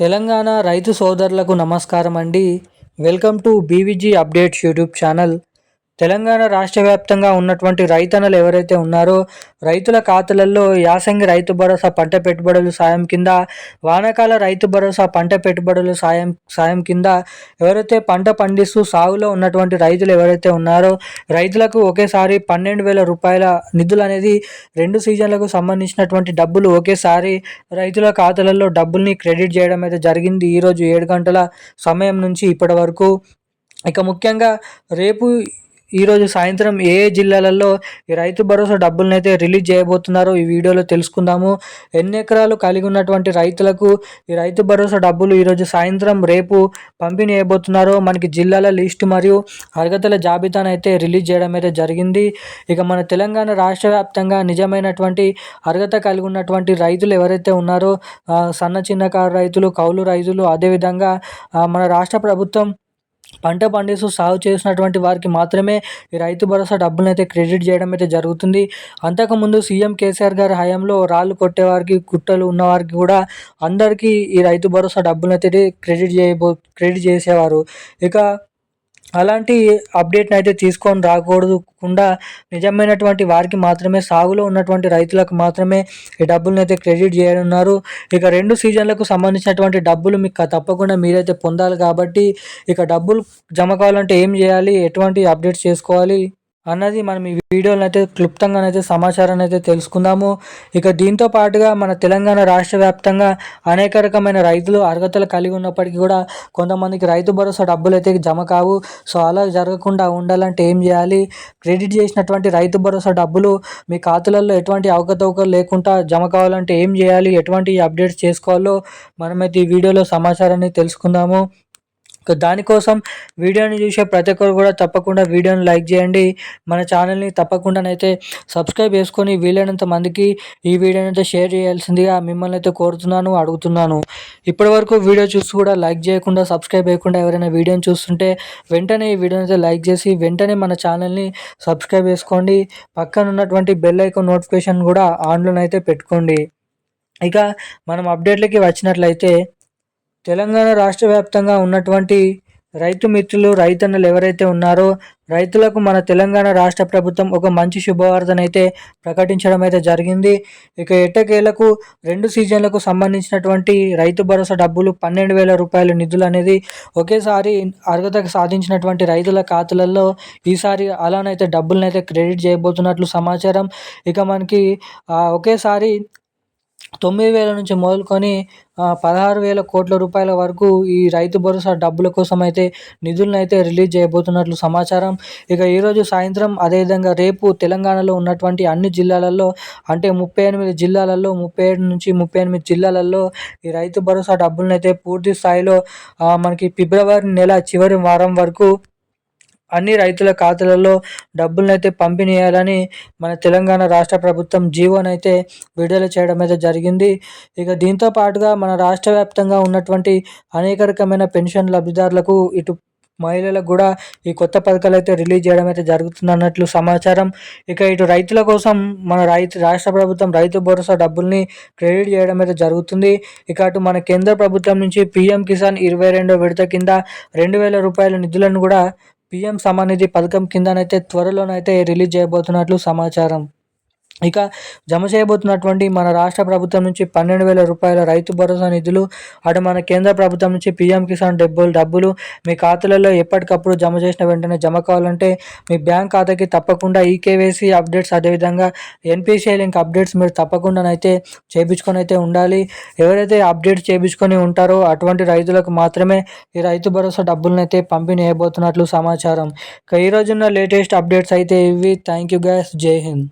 తెలంగాణ రైతు సోదరులకు నమస్కారం అండి. Welcome to BVG updates YouTube channel. Telangana రాష్ట్ర వ్యాప్తంగా ఉన్నటువంటి రైతన్నలు ఎవరైతే ఉన్నారో రైతుల ఖాతాలలో యాసంగి రైతు భరోసా పంట పెట్టుబడులు సాయం కింద, వానాకాల రైతు భరోసా పంట పెట్టుబడులు సాయం కింద ఎవరైతే పంట పండిస్తూ సాగులో ఉన్నటువంటి రైతులు ఎవరైతే ఉన్నారో రైతులకు ఒకేసారి 12,000 రూపాయల నిధులు అనేది 2 సీజన్లకు సంబంధించినటువంటి డబ్బులు ఒకేసారి రైతుల ఖాతాలలో డబ్బుల్ని క్రెడిట్ చేయడం అయితే జరిగింది. ఈరోజు 7 గంటల సమయం నుంచి ఇప్పటి వరకు. ఇక ముఖ్యంగా రేపు ఈరోజు సాయంత్రం ఏ జిల్లాలలో ఈ రైతు భరోసా డబ్బులను అయితే రిలీజ్ చేయబోతున్నారో ఈ వీడియోలో తెలుసుకుందాము. ఎన్ని ఎకరాలు కలిగి ఉన్నటువంటి రైతులకు ఈ రైతు భరోసా డబ్బులు ఈరోజు సాయంత్రం రేపు పంపిణీ చేయబోతున్నారో మనకి జిల్లాల లిస్టు మరియు అర్హతల జాబితాను అయితే రిలీజ్ చేయడం అయితే జరిగింది. ఇక మన తెలంగాణ రాష్ట్ర వ్యాప్తంగా నిజమైనటువంటి అర్హత కలిగి ఉన్నటువంటి రైతులు ఎవరైతే ఉన్నారో సన్న చిన్నకారు రైతులు, కౌలు రైతులు, అదేవిధంగా మన రాష్ట్ర ప్రభుత్వం పంట పండిస్తూ సాగు చేసినటువంటి వారికి మాత్రమే ఈ రైతు భరోసా డబ్బులను అయితే క్రెడిట్ చేయడం అయితే జరుగుతుంది. అంతకుముందు సీఎం కేసీఆర్ గారి హయాంలో రాళ్ళు కొట్టేవారికి, గుట్టలు ఉన్నవారికి కూడా అందరికీ ఈ రైతు భరోసా డబ్బులను అయితే క్రెడిట్ చేసేవారు. ఇక అలాంటి అప్డేట్ని అయితే తీసుకొని రాకూడకుండా నిజమైనటువంటి వారికి మాత్రమే, సాగులో ఉన్నటువంటి రైతులకు మాత్రమే ఈ డబ్బులను అయితే క్రెడిట్ చేయనున్నారు. ఇక 2 సీజన్లకు సంబంధించినటువంటి డబ్బులు మీకు తప్పకుండా మీరైతే పొందాలి. కాబట్టి ఇక డబ్బులు జమ కావాలంటే ఏం చేయాలి, ఎటువంటి అప్డేట్స్ చేసుకోవాలి అన్నది మనం ఈ వీడియోలో అయితే క్లుప్తంగానైతే సమాచారాన్ని అయితే తెలుసుకుందాము. ఇక దీంతో పాటుగా మన తెలంగాణ రాష్ట్ర వ్యాప్తంగా అనేక రకమైన రైతులు అర్హతలు కలిగి ఉన్నప్పటికీ కూడా కొంతమందికి రైతు భరోసా డబ్బులు అయితే జమ కావు. సో అలా జరగకుండా ఉండాలంటే ఏం చేయాలి, క్రెడిట్ చేసినటువంటి రైతు భరోసా డబ్బులు మీ ఖాతాలలో ఎటువంటి అవకతవకలు లేకుండా జమ కావాలంటే ఏం చేయాలి, ఎటువంటి అప్డేట్స్ చేసుకోవాలో మనమైతే ఈ వీడియోలో సమాచారాన్ని తెలుసుకుందాము. దానికోసం వీడియోని చూసే ప్రతి ఒక్కరు కూడా తప్పకుండా వీడియోని లైక్ చేయండి. మన ఛానల్ని తప్పకుండానైతే సబ్స్క్రైబ్ చేసుకొని వీలైనంత మందికి ఈ వీడియోని అయితే షేర్ చేయాల్సిందిగా మిమ్మల్ని అయితే కోరుతున్నాను, అడుగుతున్నాను. ఇప్పటివరకు వీడియో చూసి కూడా లైక్ చేయకుండా, సబ్స్క్రైబ్ చేయకుండా ఎవరైనా వీడియోని చూస్తుంటే వెంటనే ఈ వీడియోని అయితే లైక్ చేసి వెంటనే మన ఛానల్ని సబ్స్క్రైబ్ చేసుకోండి. పక్కన ఉన్నటువంటి బెల్ ఐకాన్ నోటిఫికేషన్ కూడా ఆన్లోనైతే పెట్టుకోండి. ఇక మనం అప్డేట్లకి వచ్చినట్లయితే తెలంగాణ రాష్ట్ర వ్యాప్తంగా ఉన్నటువంటి రైతు మిత్రులు, రైతన్నలు ఎవరైతే ఉన్నారో రైతులకు మన తెలంగాణ రాష్ట్ర ప్రభుత్వం ఒక మంచి శుభవార్తనైతే ప్రకటించడం అయితే జరిగింది. ఇక ఎట్టకేలకు 2 సీజన్లకు సంబంధించినటువంటి రైతు భరోసా డబ్బులు 12,000 రూపాయల నిధులు అనేది ఒకేసారి అర్హతకు సాధించినటువంటి రైతుల ఖాతాలలో ఈసారి అలానైతే డబ్బులనైతే క్రెడిట్ చేయబోతున్నట్లు సమాచారం. ఇక మనకి ఒకేసారి 9,000 నుంచి మొదలుకొని 16,000 కోట్ల రూపాయల వరకు ఈ రైతు భరోసా డబ్బుల కోసం అయితే నిధులను అయితే రిలీజ్ చేయబోతున్నట్లు సమాచారం. ఇక ఈరోజు సాయంత్రం, అదేవిధంగా రేపు తెలంగాణలో ఉన్నటువంటి అన్ని జిల్లాలలో అంటే 38 జిల్లాలలో, 37 నుంచి 38 జిల్లాలలో ఈ రైతు భరోసా డబ్బులను అయితే పూర్తి స్థాయిలో మనకి ఫిబ్రవరి నెల చివరి వారం వరకు అన్ని రైతుల ఖాతాలలో డబ్బులనైతే పంపిణీ చేయాలని మన తెలంగాణ రాష్ట్ర ప్రభుత్వం జీవోనైతే విడుదల చేయడం అయితే జరిగింది. ఇక దీంతో పాటుగా మన రాష్ట్ర వ్యాప్తంగా ఉన్నటువంటి అనేక రకమైన పెన్షన్ లబ్ధిదారులకు, ఇటు మహిళలకు కూడా ఈ కొత్త పథకాలు అయితే రిలీజ్ చేయడం అయితే జరుగుతుందన్నట్లు సమాచారం. ఇక ఇటు రైతుల కోసం మన రాష్ట్ర ప్రభుత్వం రైతు భరోసా డబ్బుల్ని క్రెడిట్ చేయడం అయితే జరుగుతుంది. ఇక అటు మన కేంద్ర ప్రభుత్వం నుంచి పీఎం కిసాన్ 22వ విడత కింద 2,000 రూపాయల నిధులను కూడా పీఎం సమాన్ నిధి పథకం కిందనైతే త్వరలోనైతే రిలీజ్ చేయబోతున్నట్లు సమాచారం. ఇక జమ చేయబోతున్నటువంటి మన రాష్ట్ర ప్రభుత్వం నుంచి 12,000 రూపాయల రైతు భరోసా నిధులు, అటు మన కేంద్ర ప్రభుత్వం నుంచి పీఎం కిసాన్ డబ్బులు మీ ఖాతాలలో ఎప్పటికప్పుడు జమ చేసిన వెంటనే జమ కావాలంటే మీ బ్యాంక్ ఖాతాకి తప్పకుండా ఈకేవైసీ అప్డేట్స్, అదేవిధంగా ఎన్పిసిఐ లింక్ అప్డేట్స్ మీరు తప్పకుండానైతే చేయించుకొని అయితే ఉండాలి. ఎవరైతే అప్డేట్స్ చేయించుకొని ఉంటారో అటువంటి రైతులకు మాత్రమే ఈ రైతు భరోసా డబ్బులను అయితే పంపిణీ చేయబోతున్నట్లు సమాచారం. ఇక ఈరోజున్న లేటెస్ట్ అప్డేట్స్ అయితే ఇవి. Thank you guys. జై హింద్.